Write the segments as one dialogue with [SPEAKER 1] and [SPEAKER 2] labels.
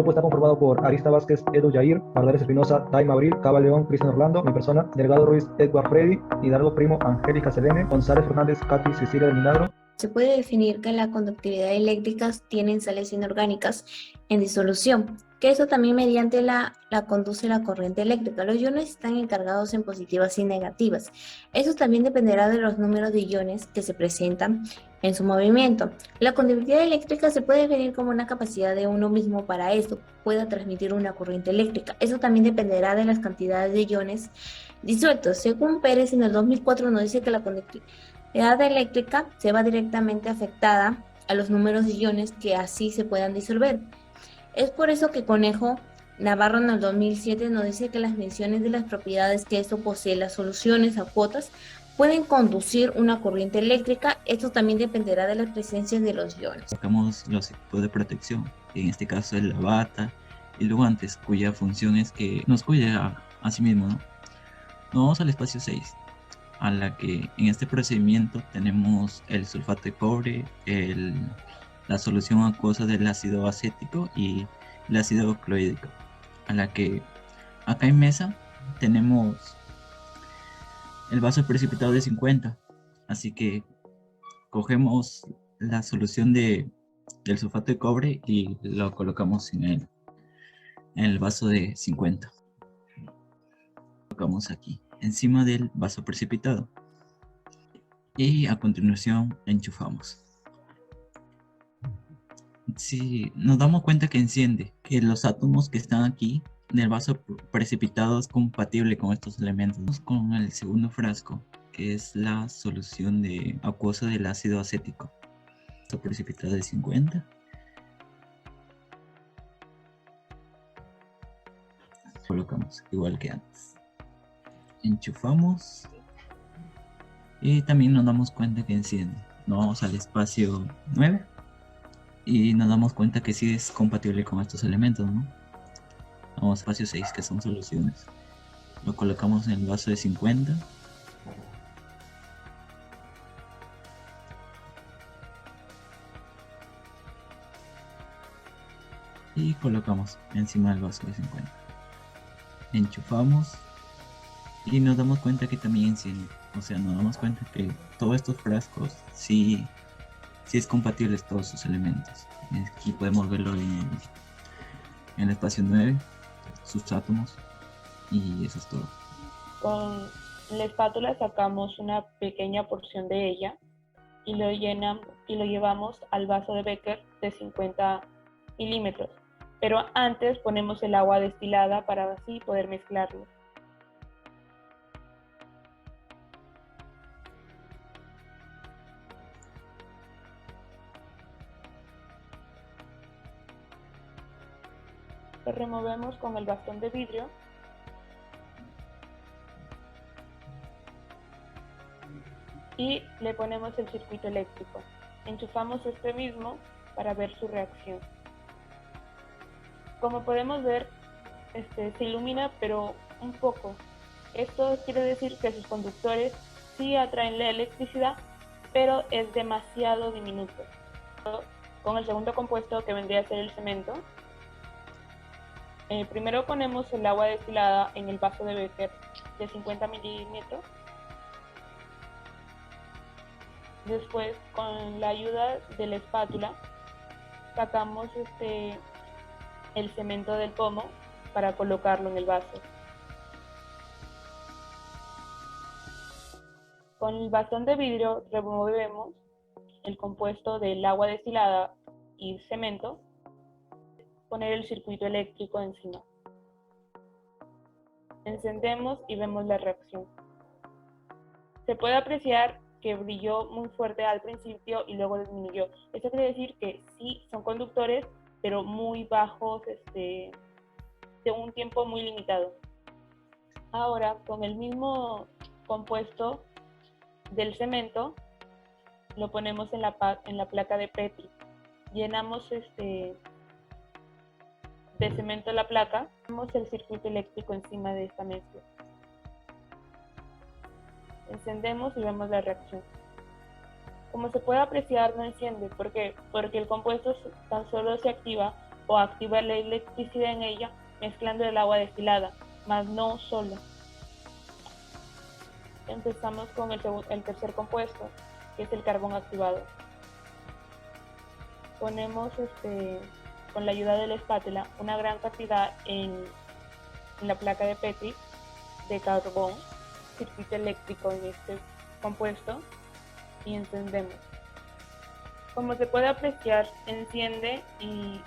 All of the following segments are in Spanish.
[SPEAKER 1] grupo está conformado por Arista Vázquez, Edu Yair, Mardares Espinosa, Daima Abril, Cava León, Cristian Orlando, mi persona, Delgado Ruiz, Edward Freddy, Hidalgo Primo, Angélica Selene, González Fernández, Katy, Cecilia del Milagro.
[SPEAKER 2] Se puede definir que la conductividad eléctrica tienen sales inorgánicas en disolución, que eso también mediante la conduce la corriente eléctrica. Los iones están encargados en positivas y negativas. Eso también dependerá de los números de iones que se presentan en su movimiento. La conductividad eléctrica se puede definir como una capacidad de uno mismo para esto, pueda transmitir una corriente eléctrica. Eso también dependerá de las cantidades de iones disueltos. Según Pérez, en el 2004 nos dice que la conductividad eléctrica se va directamente afectada a los números de iones que así se puedan disolver. Es por eso que Conejo Navarro en el 2007 nos dice que las menciones de las propiedades que esto posee, las soluciones a cuotas, pueden conducir una corriente eléctrica. Esto también dependerá de las presencias de los iones.
[SPEAKER 3] Sacamos los equipos de protección, que en este caso es la bata y luego antes, cuya función es que nos cuide a sí mismo, ¿no? Nos vamos al espacio 6, a la que en este procedimiento tenemos el sulfato de cobre, la solución acuosa del ácido acético y el ácido clorhídrico, a la que acá en mesa tenemos el vaso precipitado de 50, así que cogemos la solución del sulfato de cobre y lo colocamos en el vaso de 50. Lo colocamos aquí, encima del vaso precipitado. Y a continuación enchufamos. Si nos damos cuenta que enciende, que los átomos que están aquí en el vaso precipitado es compatible con estos elementos. Vamos con el segundo frasco, que es la solución acuosa del ácido acético. Vaso precipitado de 50. Colocamos igual que antes. Enchufamos. Y también nos damos cuenta que enciende. Nos vamos al espacio 9. Y nos damos cuenta que sí es compatible con estos elementos, ¿no? Vamos al espacio 6, que son soluciones. Lo colocamos en el vaso de 50. Y colocamos encima del vaso de 50. Enchufamos. Y nos damos cuenta que también enciende. O sea, nos damos cuenta que todos estos frascos sí es compatible todos sus elementos. Aquí podemos verlo en el espacio 9, sus átomos, y eso es todo.
[SPEAKER 4] Con la espátula sacamos una pequeña porción de ella y lo llevamos al vaso de Becker de 50 milímetros. Pero antes ponemos el agua destilada para así poder mezclarlo. Lo removemos con el bastón de vidrio y le ponemos el circuito eléctrico. Enchufamos este mismo para ver su reacción. Como podemos ver, se ilumina pero un poco. Esto quiere decir que sus conductores sí atraen la electricidad, pero es demasiado diminuto. Con el segundo compuesto, que vendría a ser el cemento, primero ponemos el agua destilada en el vaso de Becker de 50 milímetros. Después, con la ayuda de la espátula, sacamos el cemento del pomo para colocarlo en el vaso. Con el bastón de vidrio removemos el compuesto del agua destilada y cemento. Poner el circuito eléctrico encima. Encendemos y vemos la reacción. Se puede apreciar que brilló muy fuerte al principio y luego disminuyó. Esto quiere decir que sí son conductores, pero muy bajos, de un tiempo muy limitado. Ahora, con el mismo compuesto del cemento, lo ponemos en la placa de Petri. Llenamos de cemento la placa, ponemos el circuito eléctrico encima de esta mezcla. Encendemos y vemos la reacción. Como se puede apreciar, no enciende. ¿Por qué? Porque el compuesto tan solo se activa o activa la electricidad en ella mezclando el agua destilada, mas no solo. Empezamos con el tercer compuesto, que es el carbón activado. Ponemos con la ayuda de la espátula una gran cantidad en la placa de Petri de carbón, circuito eléctrico en este compuesto, y encendemos. Como se puede apreciar, enciende y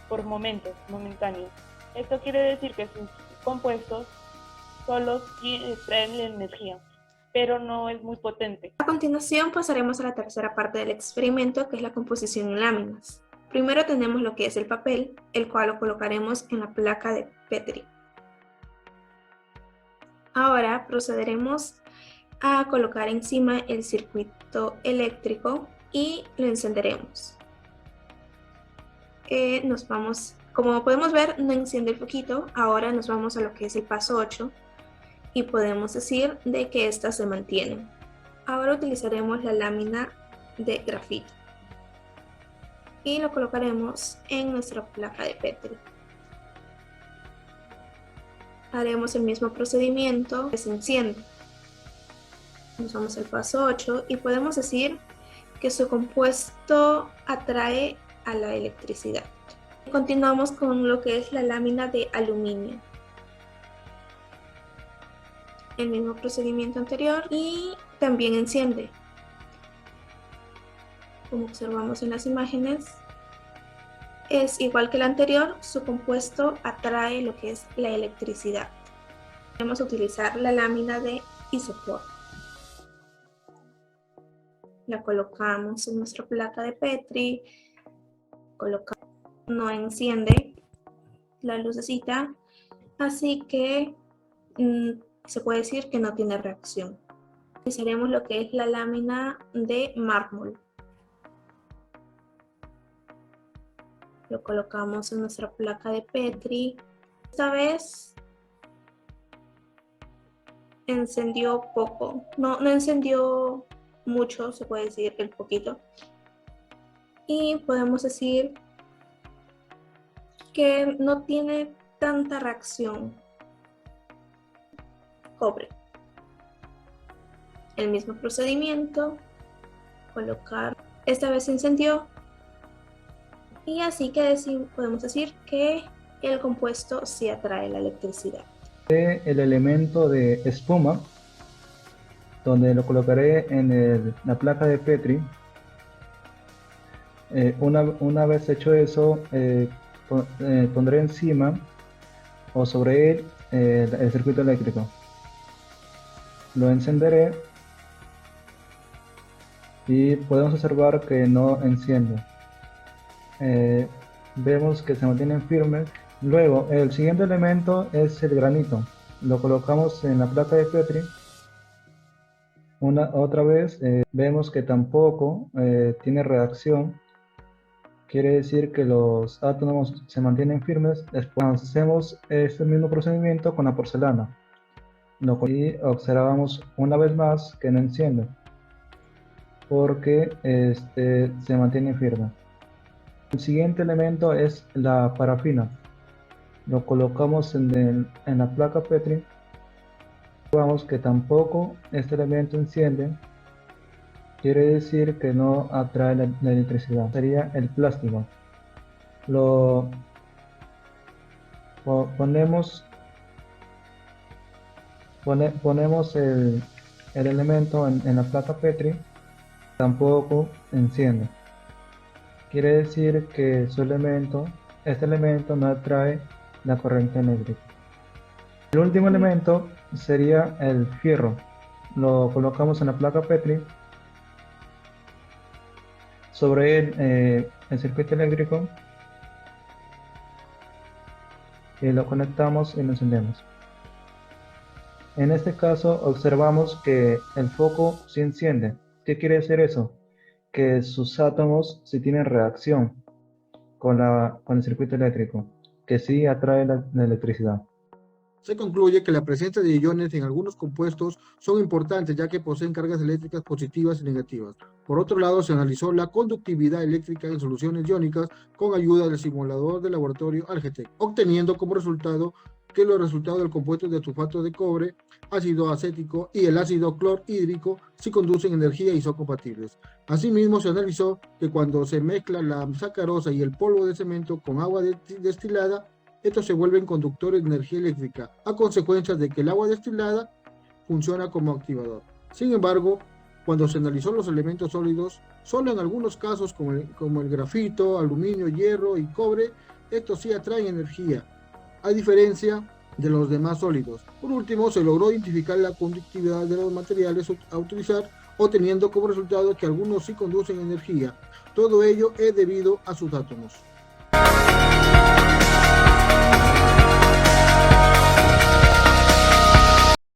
[SPEAKER 4] por momentáneos. Esto quiere decir que sus compuestos solo traen la energía, pero no es muy potente.
[SPEAKER 5] A continuación pasaremos a la tercera parte del experimento, que es la composición en láminas. Primero tenemos lo que es el papel, el cual lo colocaremos en la placa de Petri. Ahora procederemos a colocar encima el circuito eléctrico y lo encenderemos. Como podemos ver, no enciende el foquito. Ahora nos vamos a lo que es el paso 8 y podemos decir de que esta se mantiene. Ahora utilizaremos la lámina de grafito y lo colocaremos en nuestra placa de Petri. Haremos el mismo procedimiento que se enciende. Nos vamos al paso 8 y podemos decir que su compuesto atrae a la electricidad. Continuamos con lo que es la lámina de aluminio. El mismo procedimiento anterior y también enciende. Como observamos en las imágenes, es igual que el anterior, su compuesto atrae lo que es la electricidad. Vamos a utilizar la lámina de isopor. La colocamos en nuestra placa de Petri, no enciende la lucecita, así que se puede decir que no tiene reacción. Utilizaremos lo que es la lámina de mármol. Lo colocamos en nuestra placa de Petri. Esta vez encendió poco, no encendió mucho, se puede decir el poquito. Y podemos decir que no tiene tanta reacción. Cobre. El mismo procedimiento, colocar, esta vez se encendió. Y así que podemos decir que el compuesto sí atrae la electricidad.
[SPEAKER 1] El elemento de espuma, donde lo colocaré en la placa de Petri. Una vez hecho eso, pondré encima o sobre él el circuito eléctrico. Lo encenderé y podemos observar que no enciende. Vemos que se mantienen firmes. Luego, el siguiente elemento es el granito. Lo colocamos en la placa de Petri. Otra vez vemos que tampoco tiene reacción. Quiere decir que los átomos se mantienen firmes. Después hacemos este mismo procedimiento con la porcelana. Y observamos una vez más que no enciende, porque se mantiene firme. El siguiente elemento es la parafina. Lo colocamos en la placa Petri. Vemos que tampoco este elemento enciende. Quiere decir que no atrae la electricidad. Sería el plástico. Lo ponemos el elemento en la placa Petri. Tampoco enciende. Quiere decir que este elemento no atrae la corriente eléctrica. El último elemento sería el fierro. Lo colocamos en la placa Petri. Sobre él el circuito eléctrico. Y lo conectamos y lo encendemos. En este caso observamos que el foco sí enciende. ¿Qué quiere decir eso? Que sus átomos sí tienen reacción con el circuito eléctrico, que sí atrae la electricidad.
[SPEAKER 6] Se concluye que la presencia de iones en algunos compuestos son importantes ya que poseen cargas eléctricas positivas y negativas. Por otro lado, se analizó la conductividad eléctrica en soluciones iónicas con ayuda del simulador de laboratorio Algetec, obteniendo como resultado que los resultados del compuesto de sulfato de cobre, ácido acético y el ácido clorhídrico sí conducen energía y son compatibles. Asimismo, se analizó que cuando se mezcla la sacarosa y el polvo de cemento con agua destilada, estos se vuelven conductores de energía eléctrica, a consecuencia de que el agua destilada funciona como activador. Sin embargo, cuando se analizó los elementos sólidos, solo en algunos casos como el grafito, aluminio, hierro y cobre, estos sí atraen energía, a diferencia de los demás sólidos. Por último, se logró identificar la conductividad de los materiales a utilizar, obteniendo como resultado que algunos sí conducen energía. Todo ello es debido a sus átomos.